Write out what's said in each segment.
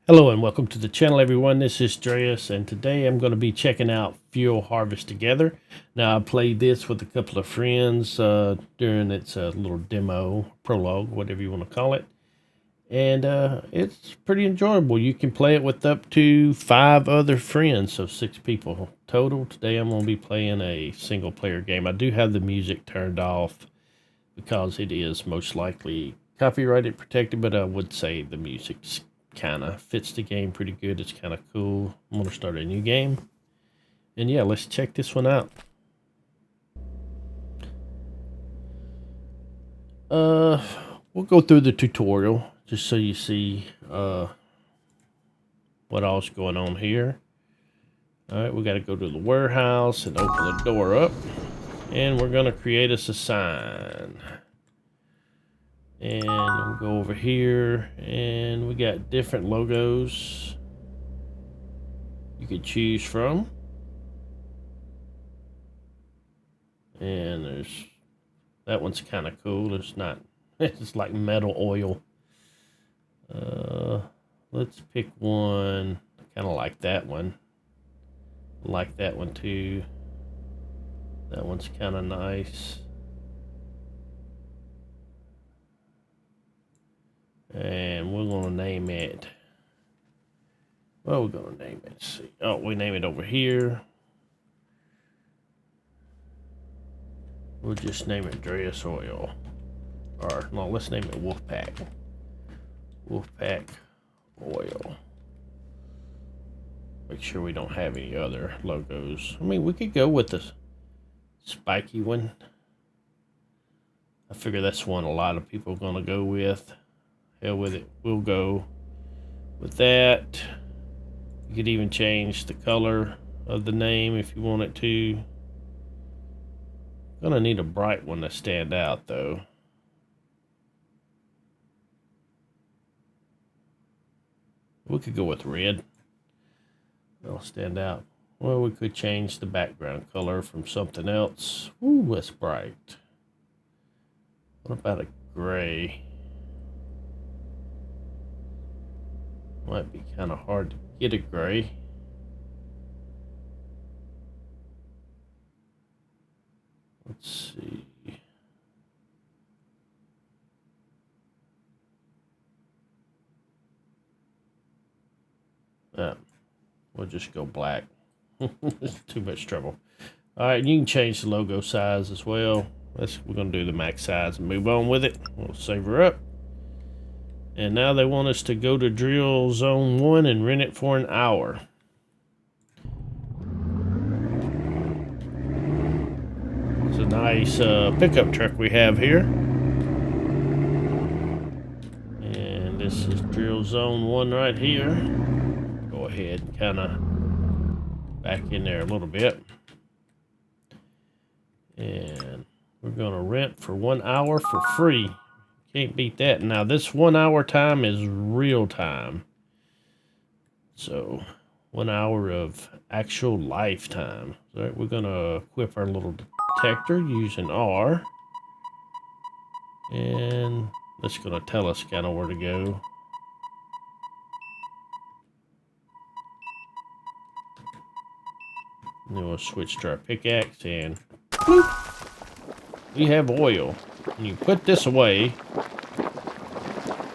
Hello and welcome to the channel, everyone. This is Dreas, and today I'm going to be checking out Fuel Harvest Together. Now, I played this with a couple of friends during its little demo, prologue, whatever you want to call it. And it's pretty enjoyable. You can play it with up to 5 other friends, so 6 people total. Today I'm going to be playing a single player game. I do have the music turned off because it is most likely copyrighted protected, but I would say the music's kind of fits the game pretty good. It's kind of cool. I'm going to start a new game. And yeah, let's check this one out. We'll go through the tutorial just so you see what all's going on here. All right, we got to go to the warehouse and open the door up. And we're going to create us a sign. And we'll go over here, and we got different logos you could choose from. And there's that one's kind of cool. It's not, it's like metal oil. Let's pick one kind of like that one. Like that one too. That one's kind of nice. And we're going to name it. Well, we're going to name it. Let's see. Oh, we name it over here. We'll just name it Dreas Oil. Or, no, let's name it Wolfpack. Wolfpack Oil. Make sure we don't have any other logos. I mean, we could go with the spiky one. I figure that's one a lot of people are going to go with. Hell with it. We'll go with that. You could even change the color of the name if you wanted to. Gonna need a bright one to stand out though. We could go with red. That'll stand out. Well, we could change the background color from something else. Ooh, that's bright. What about a gray? Might be kind of hard to get a gray. Let's see. We'll just go black. It's too much trouble. All right, you can change the logo size as well. We're gonna do the max size and move on with it. We'll save her up. And now they want us to go to drill zone 1 and rent it for an hour. It's a nice pickup truck we have here. And this is drill zone 1 right here. Go ahead and kind of back in there a little bit. And we're going to rent for 1 hour for free. Can't beat that. Now, this 1 hour time is real time. So, 1 hour of actual lifetime. So, we're going to equip our little detector using R. And that's going to tell us kind of where to go. And then we'll switch to our pickaxe and bloop, we have oil. And you put this away.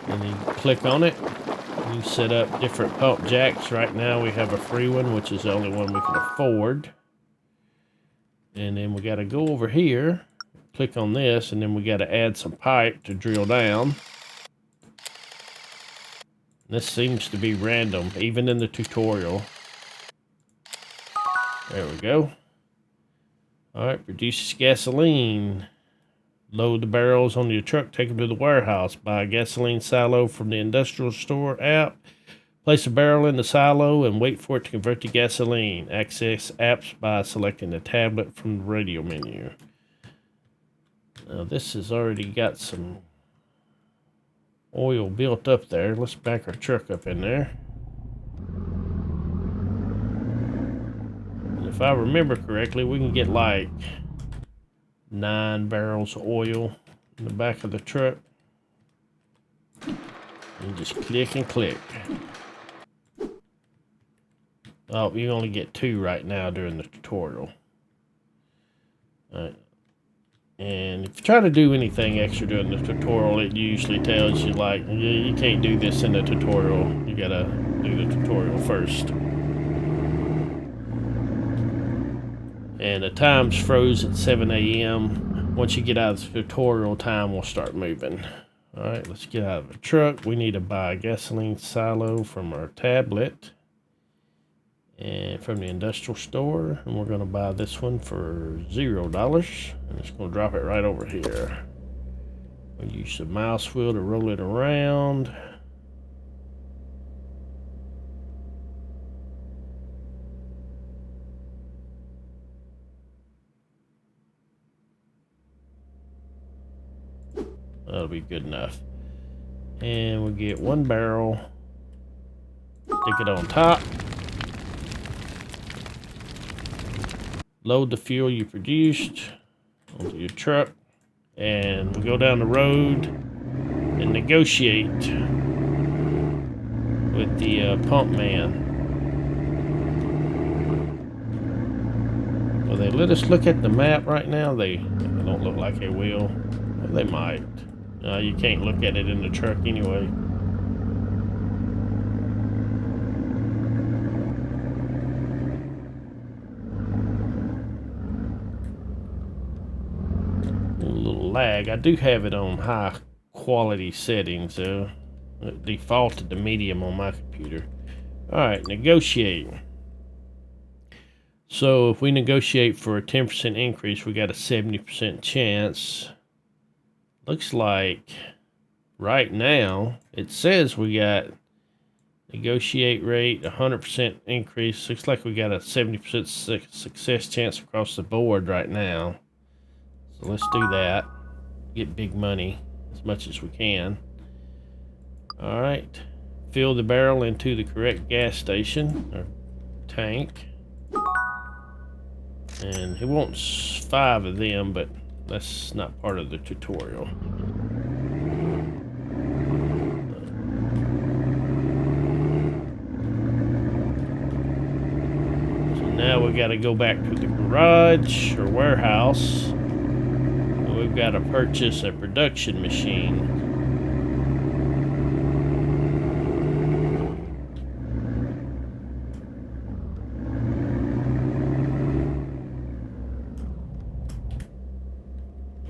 And you click on it. You set up different pump jacks. Right now we have a free one, which is the only one we can afford. And then we got to go over here, click on this, and then we got to add some pipe to drill down. This seems to be random, even in the tutorial. There we go. All right, produces gasoline. Load the barrels on your truck, take them to the warehouse. Buy a gasoline silo from the industrial store app. Place a barrel in the silo and wait for it to convert to gasoline. Access apps by selecting the tablet from the radio menu. Now this has already got some oil built up there. Let's back our truck up in there. And if I remember correctly, we can get like 9 barrels of oil in the back of the truck. And just click and click. Oh, you only get 2 right now during the tutorial. All right. And if you try to do anything extra during the tutorial, it usually tells you, like, yeah, you can't do this in the tutorial. You gotta do the tutorial first. And the time's froze at 7 a.m. Once you get out of the tutorial, time will start moving. All right, let's get out of the truck. We need to buy a gasoline silo from our tablet and from the industrial store, and we're going to buy this one for $0. And it's going to drop it right over here. We'll use the mouse wheel to roll it around. That'll be good enough. And we'll get 1 barrel, stick it on top, load the fuel you produced onto your truck, and we'll go down the road and negotiate with the pump man. Will they let us look at the map right now? They don't look like they will. Well, they might. You can't look at it in the truck anyway. A little lag. I do have it on high quality settings, so it defaulted to medium on my computer. Alright, negotiate. So if we negotiate for a 10% increase, we got a 70% chance. Looks like right now it says we got negotiate rate 100% increase. Looks like we got a 70% success chance across the board right now. So let's do that. Get big money as much as we can. All right, fill the barrel into the correct gas station or tank, and he wants 5 of them, but that's not part of the tutorial. So now we got to go back to the garage or warehouse. And we've got to purchase a production machine.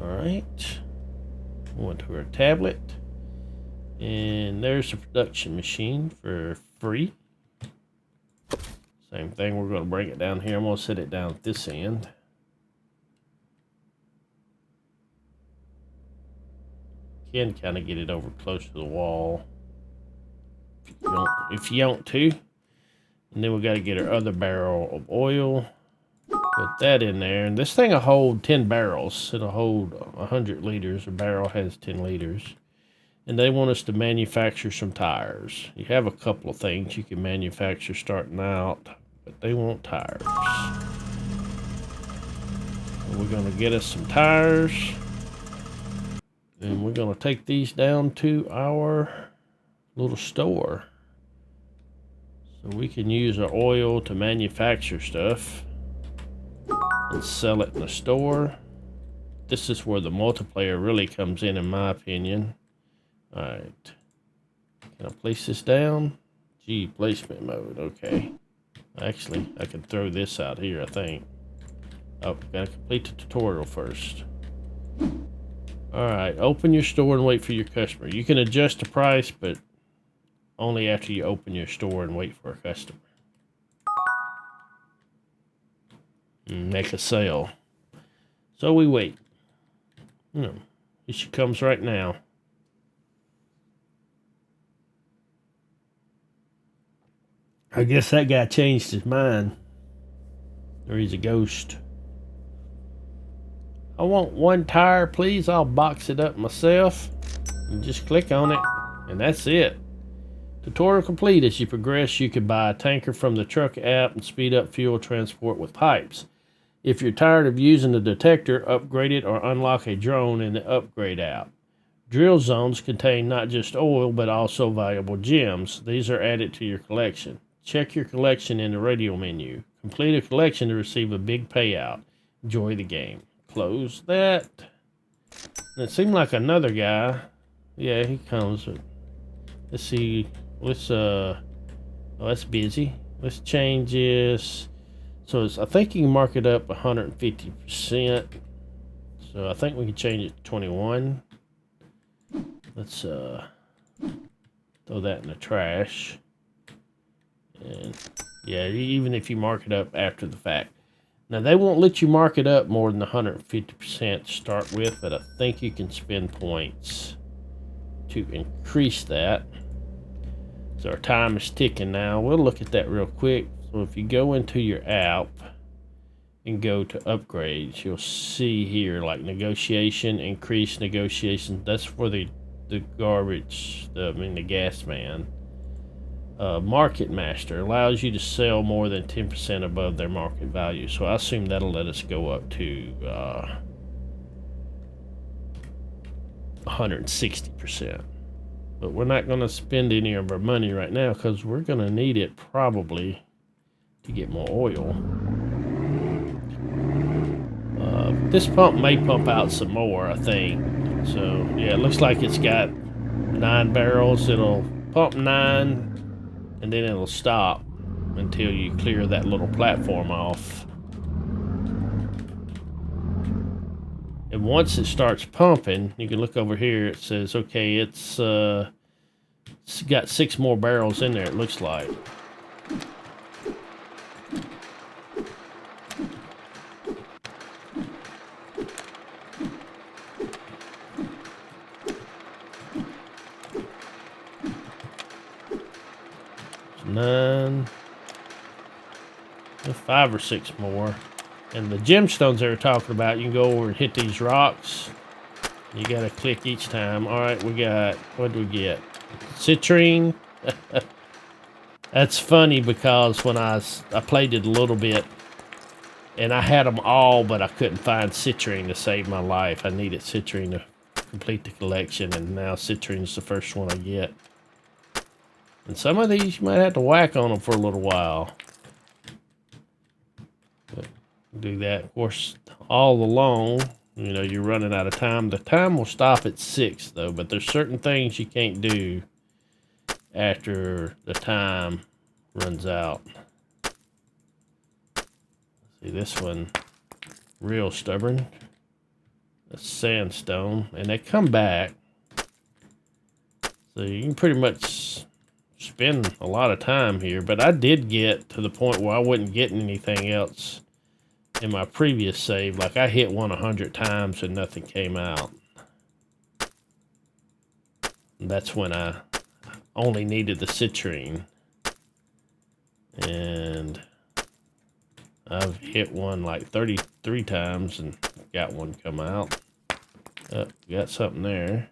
Alright, went to our tablet, and there's the production machine for free. Same thing, we're going to bring it down here. I'm going to set it down at this end. Can kind of get it over close to the wall if you want to. And then we got to get our other barrel of oil. Put that in there, and this thing will hold 10 barrels. It'll hold 100 liters. A barrel has 10 liters. And they want us to manufacture some tires. You have a couple of things you can manufacture starting out, but they want tires. And we're going to get us some tires, and we're going to take these down to our little store so we can use our oil to manufacture stuff and sell it in the store. This is where the multiplayer really comes in my opinion. Alright, can I place this down? G, placement mode, okay. Actually, I can throw this out here, I think. Oh, gotta complete the tutorial first. Alright, open your store and wait for your customer. You can adjust the price, but only after you open your store and wait for a customer. Make a sale. So we wait. Here she comes right now. I guess that guy changed his mind. Or he's a ghost. I want 1 tire, please. I'll box it up myself. You just click on it, and that's it. Tutorial complete. As you progress, you can buy a tanker from the truck app and speed up fuel transport with pipes. If you're tired of using the detector, upgrade it or unlock a drone in the upgrade app. Drill zones contain not just oil, but also valuable gems. These are added to your collection. Check your collection in the radio menu. Complete a collection to receive a big payout. Enjoy the game. Close that. And it seemed like another guy. Yeah, he comes. Let's see. Let's oh, that's busy. Let's change this. So it's, I think you can mark it up 150%. So I think we can change it to 21. Let's throw that in the trash. And yeah, even if you mark it up after the fact. Now they won't let you mark it up more than 150% to start with, but I think you can spend points to increase that. So our time is ticking now. We'll look at that real quick. So if you go into your app and go to upgrades, you'll see here like negotiation, increase negotiation. That's for the garbage, the gas man. Market master allows you to sell more than 10% above their market value. So I assume that'll let us go up to 160%. But we're not going to spend any of our money right now because we're going to need it probably to get more oil. This pump may pump out some more, I think. So yeah, it looks like it's got 9 barrels. It'll pump 9 and then it'll stop until you clear that little platform off. And once it starts pumping, you can look over here. It says, okay, it's got 6 more barrels in there, it looks like. It's 9, 5 or 6 more. And the gemstones they were talking about, you can go over and hit these rocks. You gotta click each time. All right, we got, what do we get? Citrine. That's funny because when I played it a little bit, and I had them all, but I couldn't find citrine to save my life. I needed citrine to complete the collection, and now citrine's the first one I get. And some of these you might have to whack on them for a little while. Do that, of course, all along. You know, you're running out of time. The time will stop at 6 though, but there's certain things you can't do after the time runs out. See this one, real stubborn. That's sandstone, and they come back. So you can pretty much spend a lot of time here, but I did get to the point where I wasn't getting anything else in my previous save. Like I hit one 100 times and nothing came out. And that's when I only needed the citrine. And I've hit one like 33 times and got one come out. Got something there.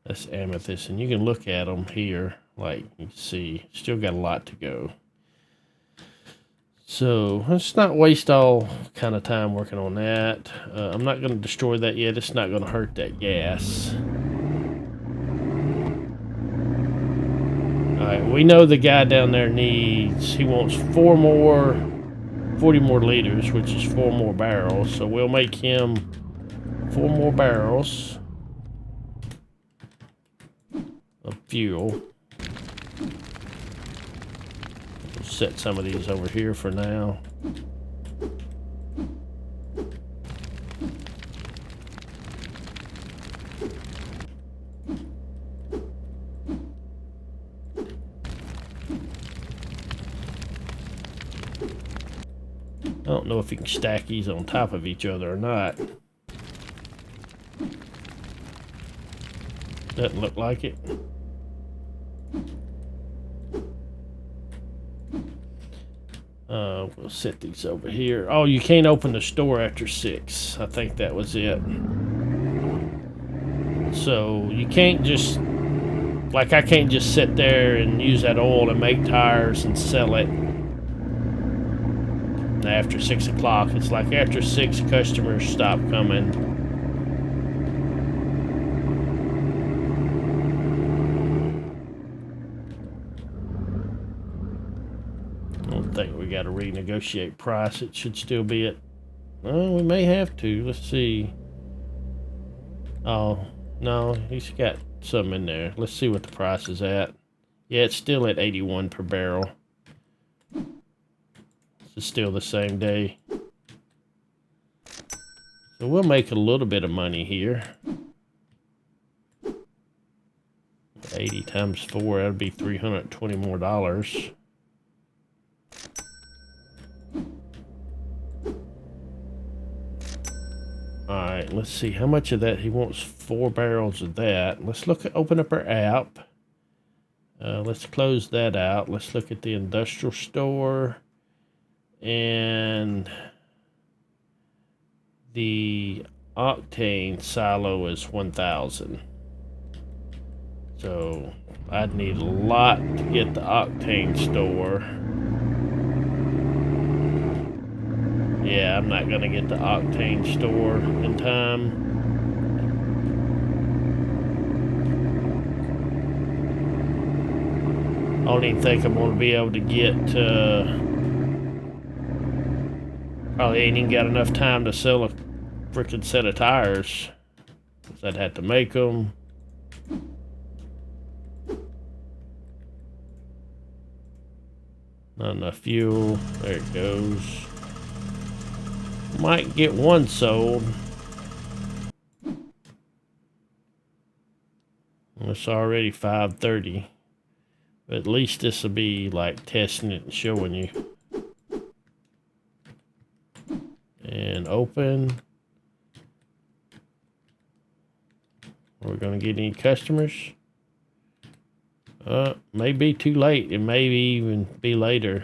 That's amethyst, and you can look at them here. Like you can see, still got a lot to go. So let's not waste all kind of time working on that. I'm not going to destroy that yet. It's not going to hurt that gas. All right, we know the guy down there needs, he wants 40 more liters, which is 4 more barrels. So we'll make him 4 more barrels of fuel. We'll set some of these over here for now. I don't know if you can stack these on top of each other or not. Doesn't look like it. We'll set these over here. Oh, you can't open the store after 6. I think that was it. So you can't just, like I can't just sit there and use that oil and make tires and sell it after 6 o'clock. It's like after 6, customers stop coming. don't think we got to renegotiate price. It should still be at, well, we may have to. Let's see. Oh, no, he's got some in there. Let's see what the price is at. Yeah, it's still at 81 per barrel. It's still the same day. So we'll make a little bit of money here. 80 times 4, that'd be $320 more. Alright, let's see how much of that. He wants 4 barrels of that. Let's open up our app. Let's close that out. Let's look at the industrial store. And the octane silo is 1,000. So I'd need a lot to get the octane store. Yeah, I'm not gonna get the octane store in time. I don't even think I'm gonna be able to get probably ain't even got enough time to sell a freaking set of tires. I'd have to make them. Not enough fuel. There it goes. Might get one sold. It's already 5:30. But at least this will be like testing it and showing you. And open. Are we going to get any customers? May be too late. It may even be later.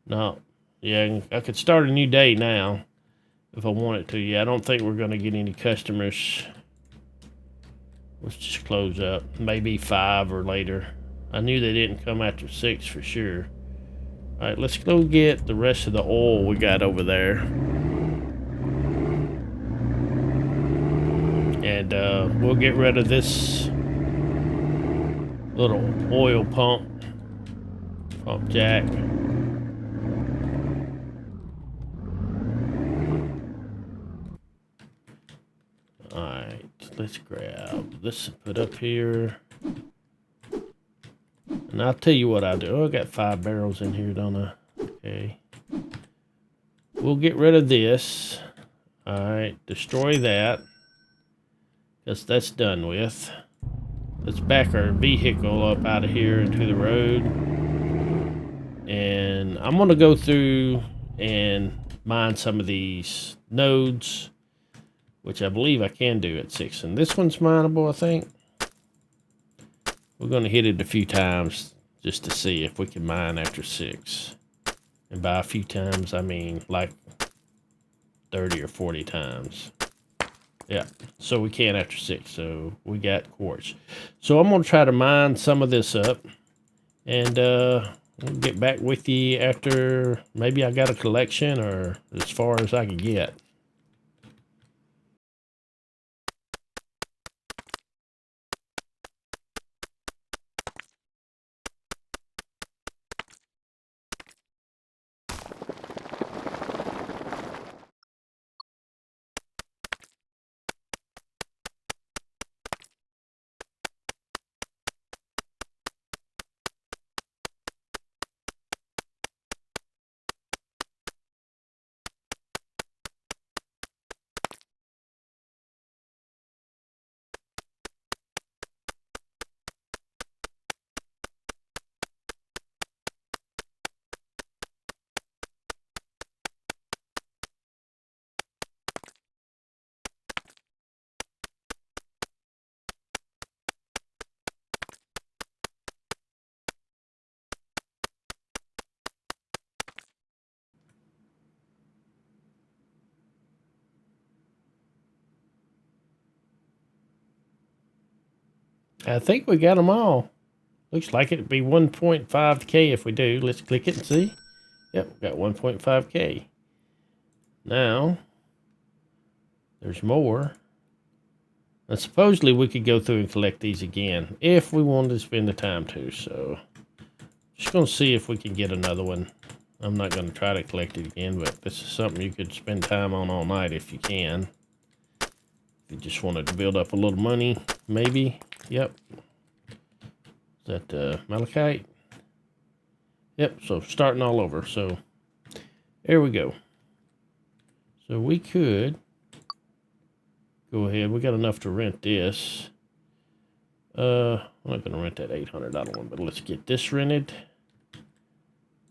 No. Yeah, I could start a new day now if I wanted to. Yeah, I don't think we're going to get any customers. Let's just close up. Maybe 5 or later. I knew they didn't come after 6 for sure. All right, let's go get the rest of the oil we got over there. And we'll get rid of this little oil pump jack. Alright, let's grab this and put up here. And I'll tell you what I do. Oh, I got 5 barrels in here, don't I? Okay. We'll get rid of this. Alright, destroy that. Because that's done with. Let's back our vehicle up out of here into the road. And I'm going to go through and mine some of these nodes, which I believe I can do at 6. And this one's mineable, I think. We're going to hit it a few times just to see if we can mine after 6. And by a few times, I mean like 30 or 40 times. Yeah, so we can after 6, so we got quartz. So I'm going to try to mine some of this up, and we'll get back with you after maybe I got a collection or as far as I can get. I think we got them all. Looks like it'd be 1.5K if we do. Let's click it and see. Yep, got 1.5K. Now, there's more. And supposedly we could go through and collect these again if we wanted to spend the time to. So, Just gonna see if we can get another one. I'm not gonna try to collect it again, but this is something you could spend time on all night if you can. If you just wanted to build up a little money, maybe. Yep. Is that malachite? Yep, so starting all over. So there we go. So we could go ahead. We got enough to rent this. I'm not gonna rent that $800 one, but let's get this rented.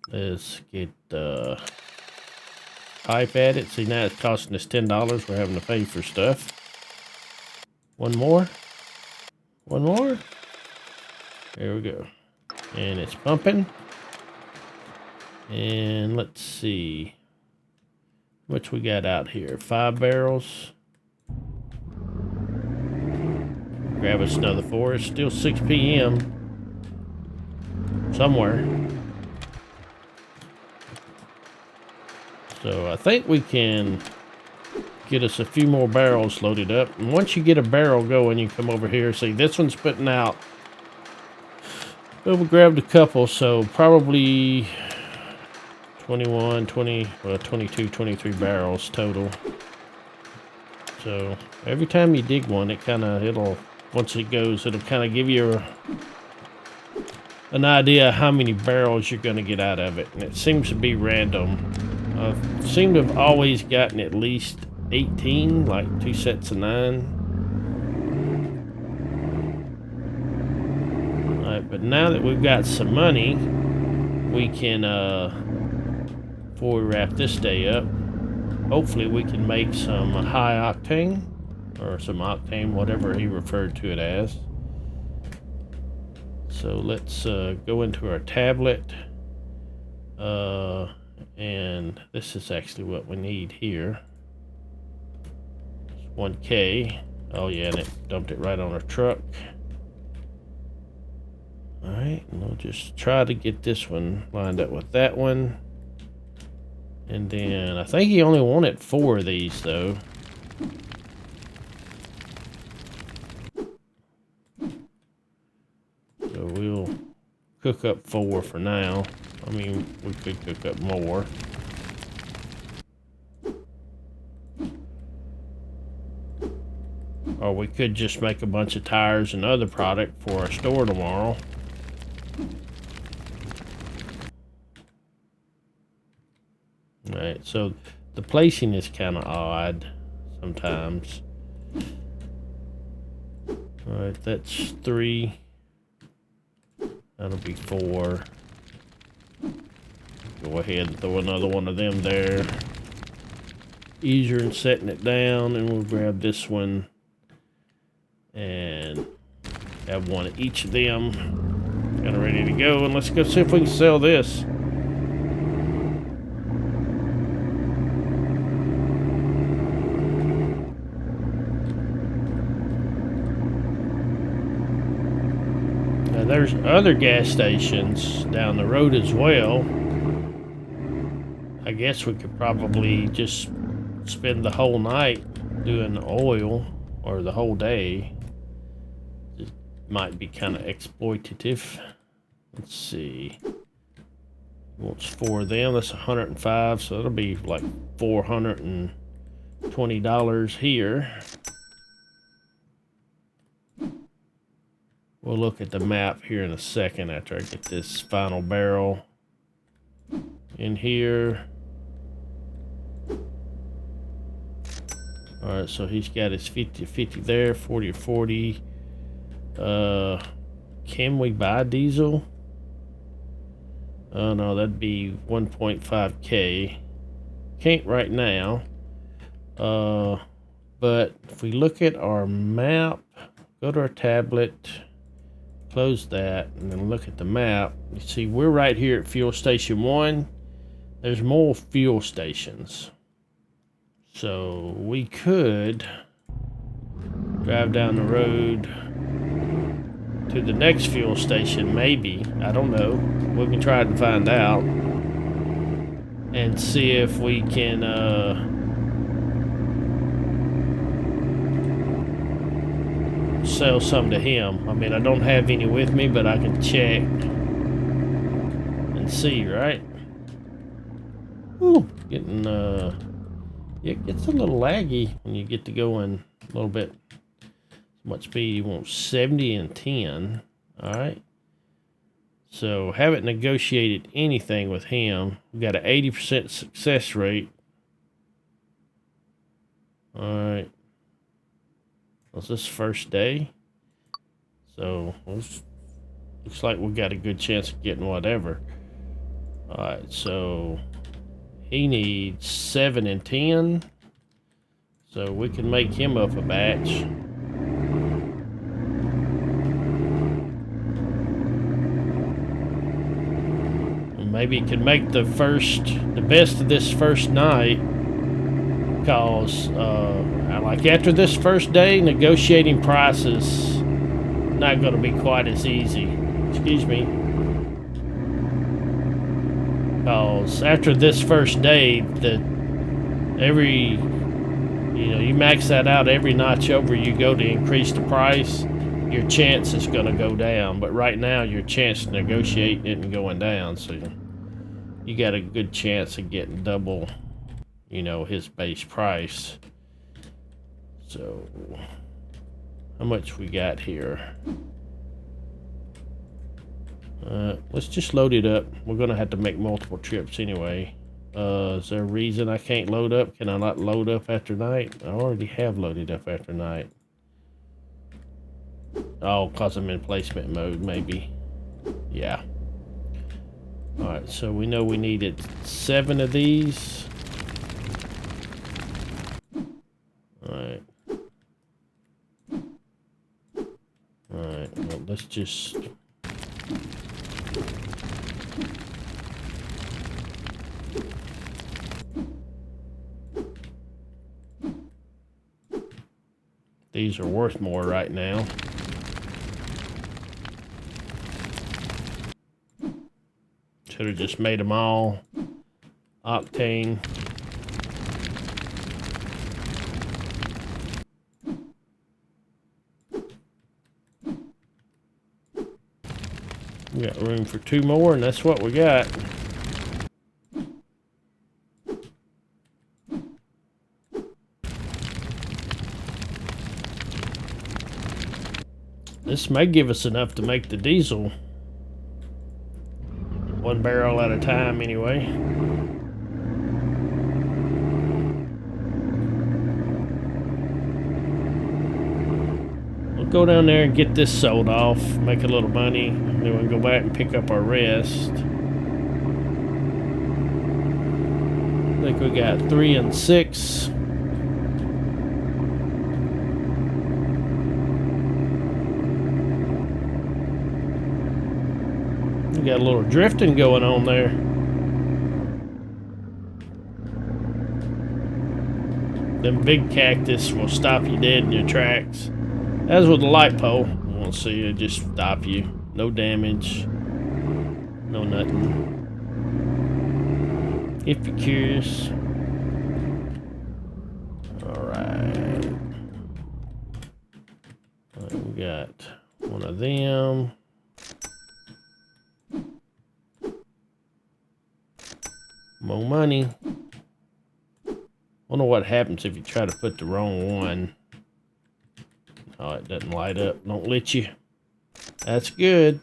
Let's get pipe added. See, now it's costing us $10. We're having to pay for stuff. One more. One more. There we go. And it's pumping. And let's see. What we got out here? 5 barrels. Grab us another 4. It's still 6 p.m. somewhere. So I think we can get us a few more barrels loaded up. And once you get a barrel going, you come over here. See, this one's putting out. Well, we grabbed a couple, so probably 21, 20, well, 22, 23 barrels total. So every time you dig one, once it goes, it'll kind of give you an idea of how many barrels you're going to get out of it. And it seems to be random. I seem to have always gotten at least 18, like 2 sets of 9. Alright, but now that we've got some money, we can, before we wrap this day up, hopefully we can make some high octane, or some octane, whatever he referred to it as. So let's go into our tablet. And this is actually what we need here. It's 1K. Oh yeah, and it dumped it right on our truck. Alright, and we'll just try to get this one lined up with that one. And then I think he only wanted 4 of these though. So we'll cook up 4 for now. I mean, we could cook up more. Or we could just make a bunch of tires and other product for our store tomorrow. Alright, so the placing is kind of odd sometimes. Alright, that's 3. That'll be 4. Go ahead and throw another one of them there. Easier in setting it down, and we'll grab this one and have one of each of them kind of ready to go. And let's go see if we can sell this. Now there's other gas stations down the road as well. I guess we could probably just spend the whole night doing oil, or the whole day. It might be kind of exploitative. Let's see. Wants 4 of them. That's 105, so it'll be like $420 here. We'll look at the map here in a second after I get this final barrel in here. Alright, so he's got his 50-50 there, 40-40. Can we buy diesel? Oh no, that'd be 1.5K. Can't right now. But if we look at our map, go to our tablet, close that, and then look at the map. You see, we're right here at fuel station 1. There's more fuel stations. So we could drive down the road to the next fuel station, maybe. I don't know. We can try to find out and see if we can sell some to him. I mean, I don't have any with me, but I can check. and see, right? Ooh, getting it gets a little laggy when you get to going a little bit. Much speed you want? 70 and 10. All right. So haven't negotiated anything with him. We got an 80% success rate. All right. Was this first day? So looks like we got a good chance of getting whatever. All right. So he needs 7 and 10. So we can make him up a batch. Maybe can make the best of this first night, because like after this first day, negotiating prices not going to be quite as easy. Excuse me. Because after this first day, you max that out every notch over you go to increase the price, your chance is going to go down. But right now, your chance to negotiate isn't going down, so you got a good chance of getting double, his base price. So, how much we got here? Let's just load it up. We're gonna have to make multiple trips anyway. Is there a reason I can't load up? Can I not load up after night? I already have loaded up after night. Oh, because I'm in placement mode, maybe. Yeah. Alright, so we know we needed 7 of these. Alright. Alright, well, let's just... These are worth more right now. Should have just made them all octane. We got room for 2 more, and that's what we got. This may give us enough to make the diesel. 1 barrel at a time, anyway. We'll go down there and get this sold off, make a little money, and then we'll go back and pick up our rest. I think we got 3 and 6. Got a little drifting going on there. Them big cactus will stop you dead in your tracks. As with the light pole, you won't see it, just stop you. No damage. No nothing. If you're curious. Alright. We got one of them. More money. Wonder what happens if you try to put the wrong one. Oh, it doesn't light up. Don't let you. That's good.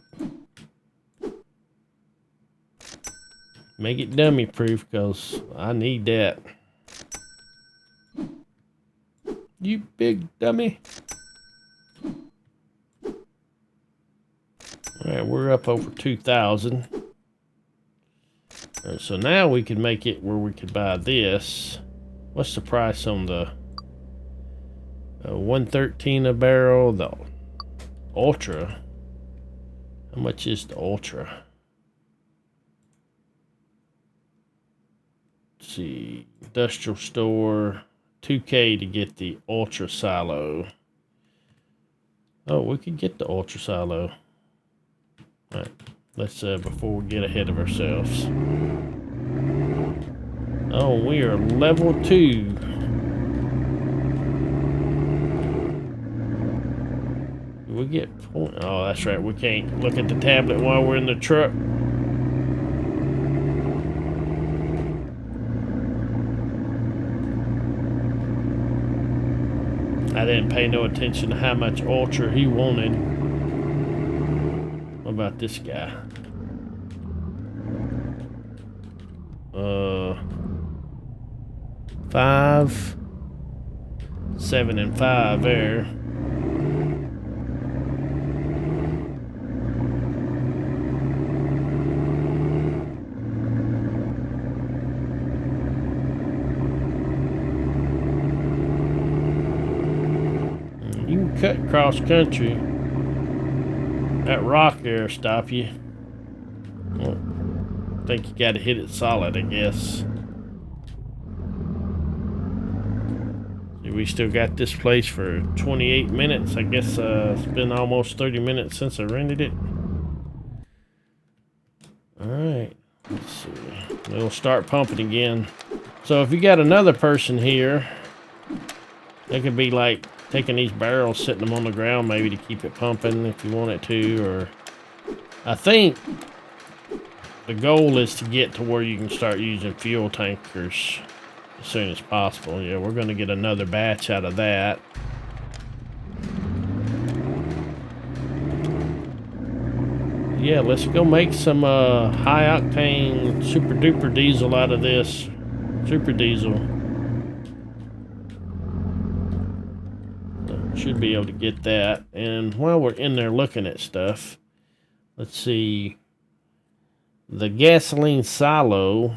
Make it dummy proof, because I need that. You big dummy. Alright, we're up over 2,000. So now we can make it where we could buy this. What's the price on the 113 a barrel? The Ultra. How much is the Ultra? Let's see. Industrial store. $2K to get the Ultra Silo. Oh, we could get the Ultra Silo. Alright. Let's, before we get ahead of ourselves. Oh, we are level 2. Do we get point? Oh, that's right. We can't look at the tablet while we're in the truck. I didn't pay no attention to how much ultra he wanted. What about this guy? 5, 7, and 5 there. You can cut cross country. That rock there stop you. Well, I think you got to hit it solid, I guess. See, we still got this place for 28 minutes. I guess it's been almost 30 minutes since I rented it. Alright, let's see. It'll start pumping again. So if you got another person here, they could be like taking these barrels, sitting them on the ground maybe to keep it pumping if you want it to, or I think the goal is to get to where you can start using fuel tankers as soon as possible. Yeah, we're going to get another batch out of that. Yeah, let's go make some high octane super duper diesel out of this. Super diesel. So should be able to get that. And while we're in there looking at stuff, let's see. The gasoline silo.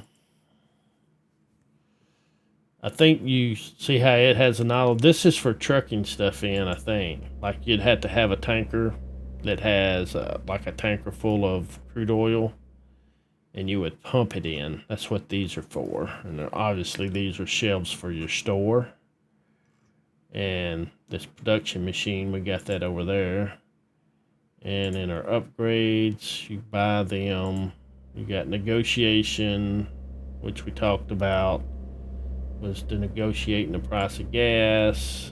I think you see how it has an aisle. This is for trucking stuff in, I think. Like you'd have to have a tanker that has like a tanker full of crude oil, and you would pump it in. That's what these are for. And obviously these are shelves for your store. And this production machine, we got that over there. And in our upgrades, you buy them. You got negotiation, which we talked about, was to negotiating the price of gas.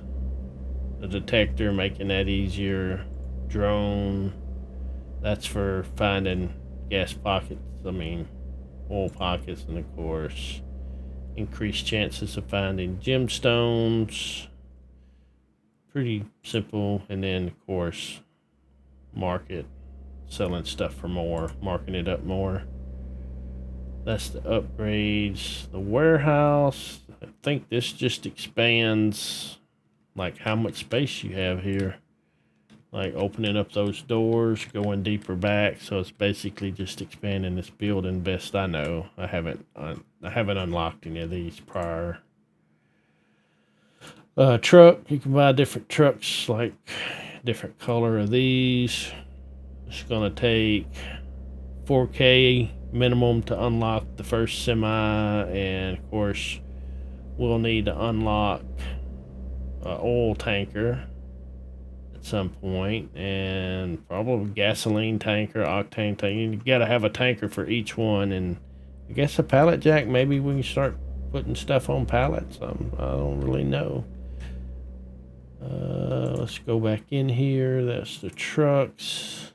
The detector, making that easier. Drone, that's for finding gas pockets, oil pockets, and of course increased chances of finding gemstones. Pretty simple. And then of course market, selling stuff for more, marking it up more. That's the upgrades. The warehouse, I think this just expands like how much space you have here. Like opening up those doors, going deeper back. So it's basically just expanding this building, best I know. I haven't unlocked any of these prior. Truck, you can buy different trucks, like different color of these. It's gonna take 4K minimum to unlock the first semi, and of course we'll need to unlock an oil tanker some point, and probably gasoline tanker, octane tanker. You gotta have a tanker for each one, and I guess a pallet jack. Maybe we can start putting stuff on pallets. I don't really know. Let's go back in here. That's the trucks.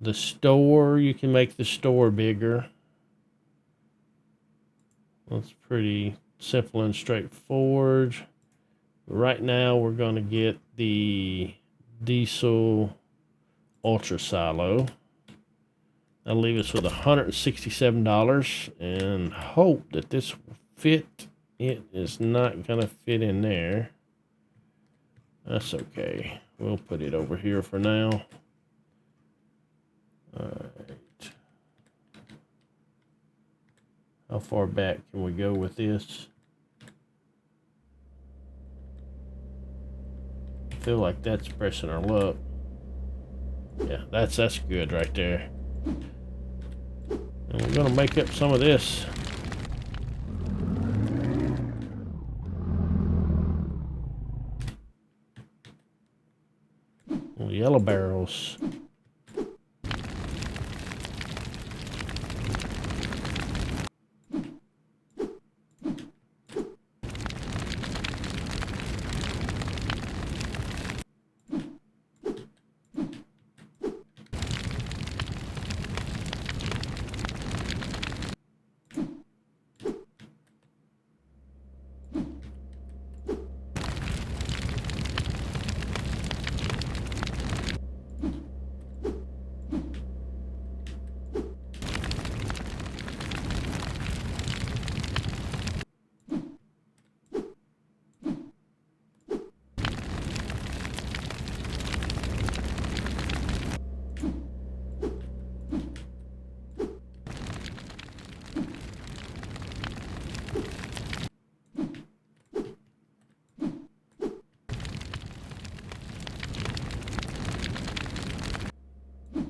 The store, you can make the store bigger. That's pretty simple and straightforward. Right now we're going to get the diesel ultra silo. That'll leave us with $167 and hope that this will fit. It is not going to fit in there. That's okay. We'll put it over here for now. Alright. How far back can we go with this? I feel like that's pressing our luck. Yeah, that's good right there. And we're gonna make up some of this. Little yellow barrels.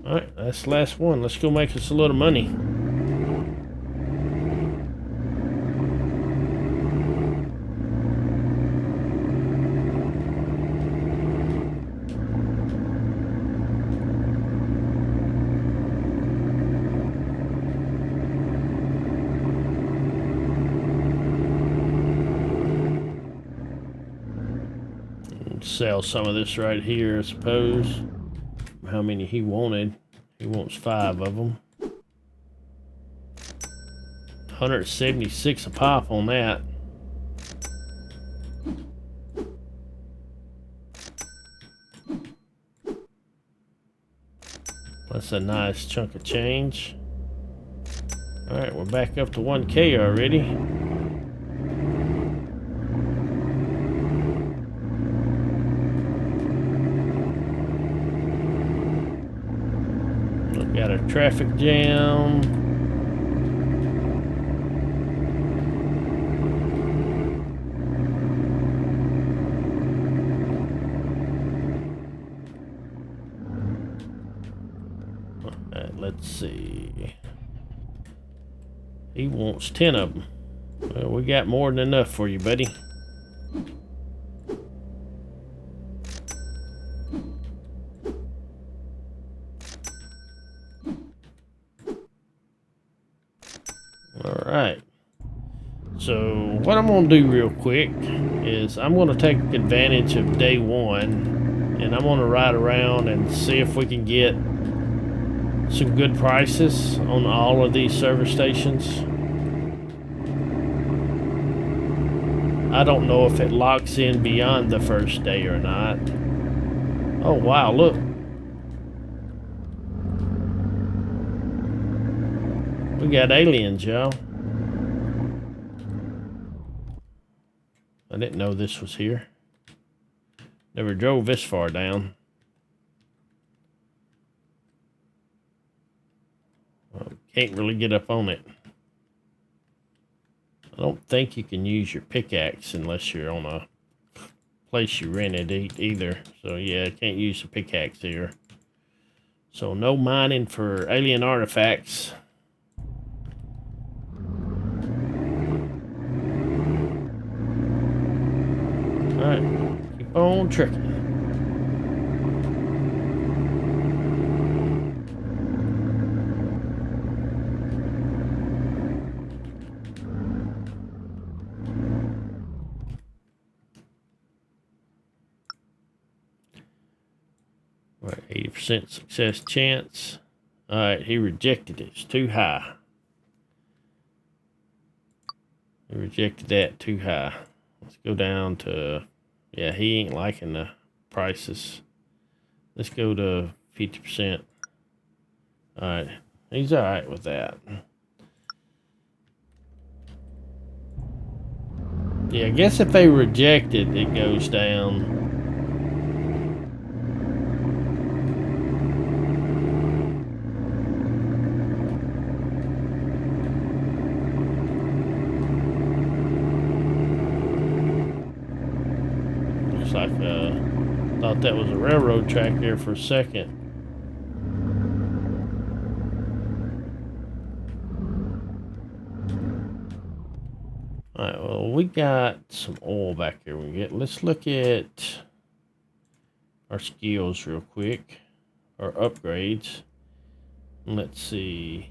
Alright, that's the last one. Let's go make us a little money. Sell some of this right here, I suppose. How many he wanted? He wants 5 of them. 176 a pop on that. That's a nice chunk of change. Alright, we're back up to 1K already. Got a traffic jam. Let's see. He wants 10 of them. Well, we got more than enough for you, buddy. Alright, so what I'm going to do real quick is I'm going to take advantage of day one, and I'm going to ride around and see if we can get some good prices on all of these service stations. I don't know if it locks in beyond the first day or not. Oh wow, look. We got aliens, y'all. I didn't know this was here. Never drove this far down. Well, can't really get up on it. I don't think you can use your pickaxe unless you're on a place you rented either. So yeah, can't use the pickaxe here. So no mining for alien artifacts. Alright, keep on trucking. Alright, 80% success chance. Alright, he rejected it. It's too high. He rejected that too high. Let's go down to, yeah, he ain't liking the prices. Let's go to 50%. Alright, he's alright with that. Yeah, I guess if they reject it, it goes down. Like thought that was a railroad track there for a second. Alright, well, we got some oil back here. Let's look at our skills real quick, our upgrades. Let's see.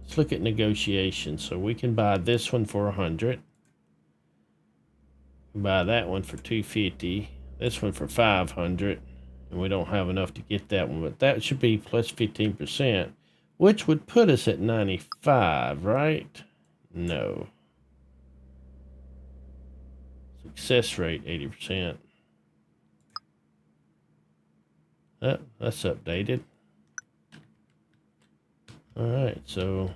Let's look at negotiations. So we can buy this one for 100. Buy that one for 250, this one for 500, and we don't have enough to get that one, but that should be plus 15%, which would put us at 95, right? No. Success rate 80%. Oh, that's updated. All right, so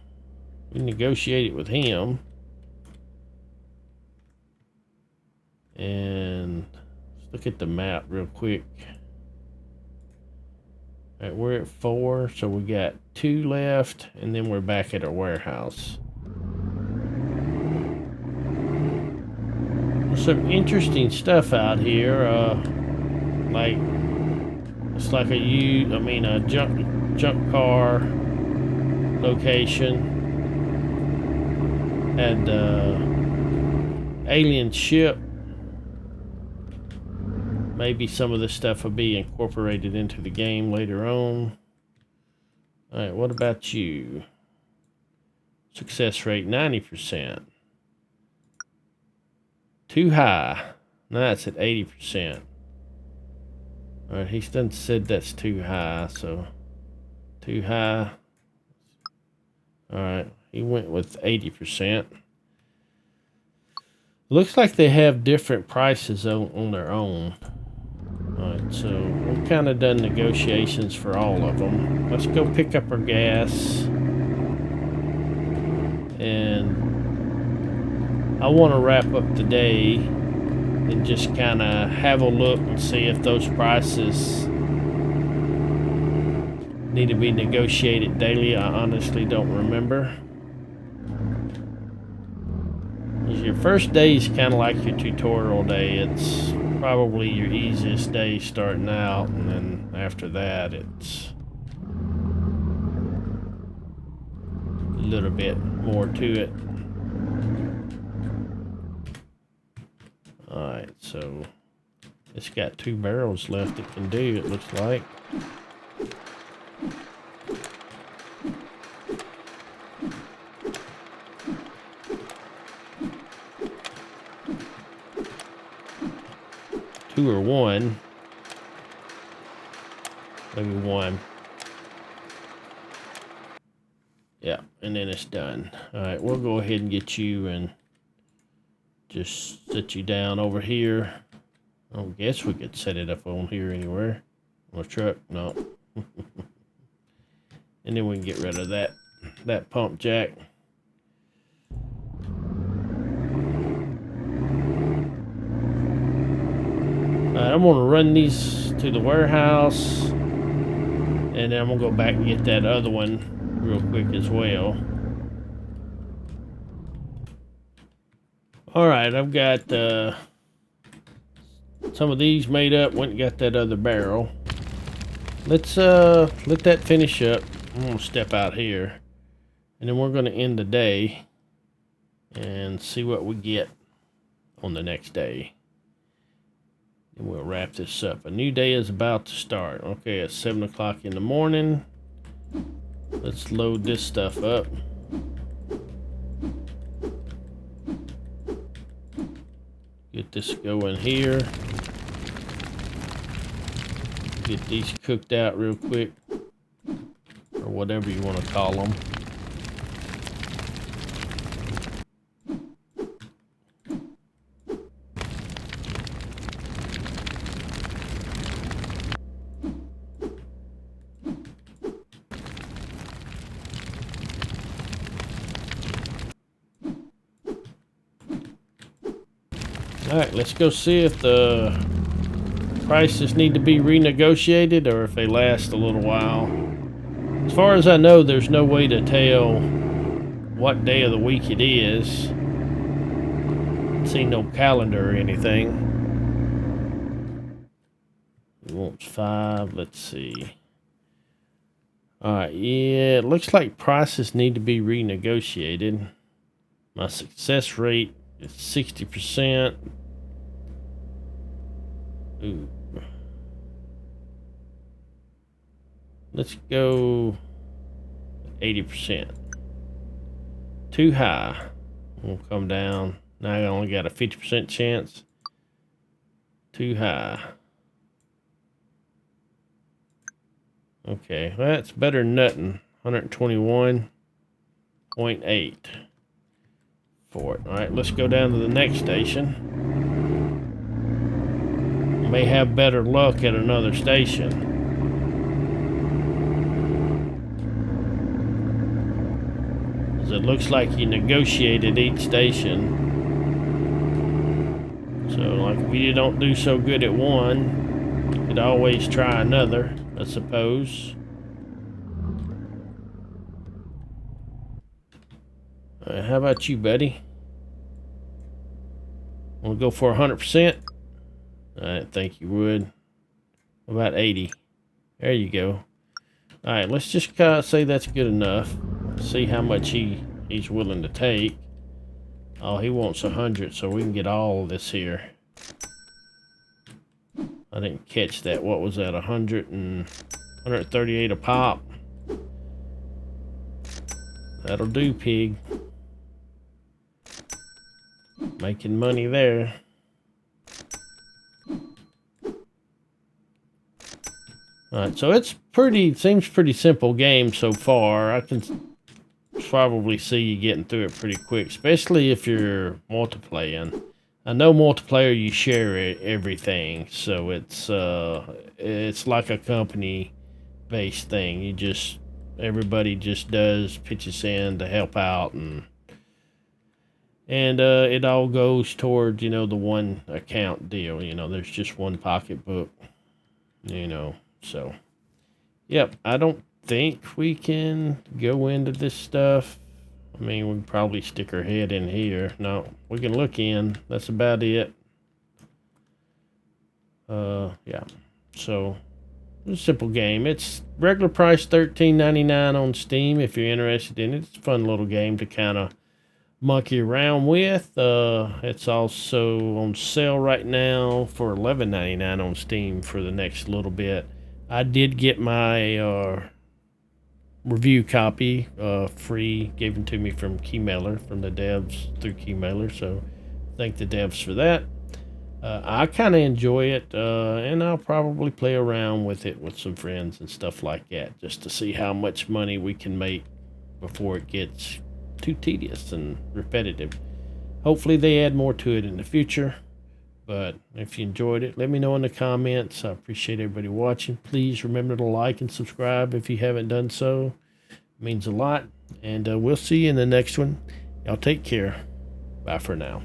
we negotiate it with him. And let's look at the map real quick. All right, we're at 4, so we got 2 left, and then we're back at our warehouse. There's some interesting stuff out here. Like it's like a junk junk car location. And alien ship. Maybe some of this stuff will be incorporated into the game later on. Alright, what about you? Success rate 90%. Too high. Now that's at 80%. Alright, he's done said that's too high, so too high. Alright, he went with 80%. Looks like they have different prices on their own. Alright, so we've kind of done negotiations for all of them. Let's go pick up our gas. And I want to wrap up the day and just kind of have a look and see if those prices need to be negotiated daily. I honestly don't remember. Your first day is kind of like your tutorial day. It's probably your easiest day starting out, and then after that it's a little bit more to it. Alright, so it's got 2 barrels left it can do, it looks like. Two or one. Maybe one. Yeah, and then it's done. Alright, we'll go ahead and get you and just set you down over here. I don't guess we could set it up on here anywhere. On a truck? No. And then we can get rid of that pump jack. Alright, I'm gonna run these to the warehouse, and then I'm gonna go back and get that other one real quick as well. Alright, I've got some of these made up. Went and got that other barrel. Let's let that finish up. I'm gonna step out here, and then we're gonna end the day and see what we get on the next day. And we'll wrap this up. A new day is about to start. Okay, it's 7 o'clock in the morning. Let's load this stuff up. Get this going here. Get these cooked out real quick. Or whatever you want to call them. Alright, let's go see if the prices need to be renegotiated or if they last a little while. As far as I know, there's no way to tell what day of the week it is. See no calendar or anything. It wants 5, let's see. Alright, yeah, it looks like prices need to be renegotiated. My success rate is 60%. Ooh. Let's go 80%. Too high. We'll come down. Now I only got a 50% chance. Too high. Okay, well, that's better than nothing. 121.8 for it. All right, let's go down to the next station. May have better luck at another station. As it looks like you negotiated each station. So like if you don't do so good at one, you could always try another, I suppose. Alright, how about you, buddy? Want to go for 100%? I didn't think you would. About 80. There you go. All right, let's just say that's good enough. See how much he's willing to take. Oh, he wants 100, so we can get all of this here. I didn't catch that. What was that? 138 a pop. That'll do, pig. Making money there. Alright, so seems pretty simple game so far. I can probably see you getting through it pretty quick, especially if you're multiplaying. I know multiplayer you share everything, so it's like a company based thing. Everybody just pitches in to help out, and it all goes toward, the one account deal. There's just one pocketbook, so yep. I don't think we can go into this stuff. I mean, we can probably stick our head in here. No, we can look in. That's about it. Yeah. So, it's a simple game. It's regular price $13.99 on Steam if you're interested in it. It's a fun little game to kind of monkey around with. It's also on sale right now for $11.99 on Steam for the next little bit. I did get my review copy free, given to me from Keymailer, from the devs through Keymailer, so thank the devs for that. I kind of enjoy it, and I'll probably play around with it with some friends and stuff like that, just to see how much money we can make before it gets too tedious and repetitive. Hopefully they add more to it in the future. But if you enjoyed it, let me know in the comments. I appreciate everybody watching. Please remember to like and subscribe if you haven't done so. It means a lot. And we'll see you in the next one. Y'all take care. Bye for now.